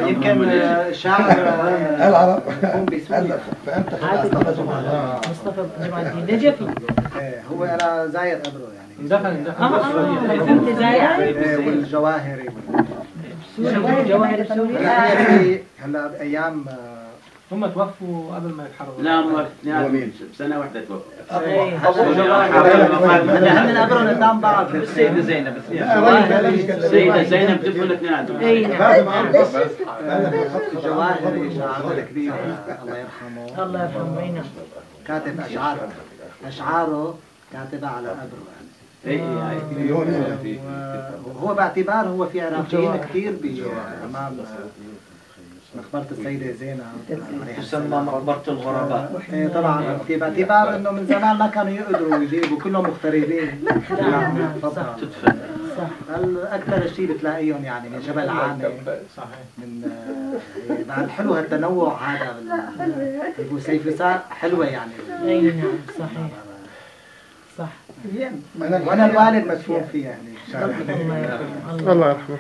يمكن شاعر العرب يكون بسوريا. فأنت خلاص مصطفى نجم الدين نجفي. هو أنا زاير قبره يعني. دخل أنت زاير؟ والجواهري. جواهر بسوريا. هلا بأيام هم توفوا قبل ما يتحرروا. لا هم بسنة واحدة توفوا. هلا هن قبرهم قدام بعض. السيدة زينب. السيدة زينب جبوا الاثنين عندهم. جواهري شاعر كبير الله يرحمه. الله يرحمه. كاتب أشعاره كاتبها على قبره. هو باعتبار هو في عراقيين كثير بأمام مقبرة السيدة زينب تسمى مقبرة الغرباء. طبعا باعتبار انه من زمان ما كانوا يقدروا يجيبوا كلهم مغتربين. تدفن. اكثر شيء بتلاقيهم يعني من جبل عامر. من بعد حلو هالتنوع هذا البوسيفساء حلوه يعني. اي نعم صحيح. صح. وانا الوالد مدفون فيه يعني. الله يرحمه.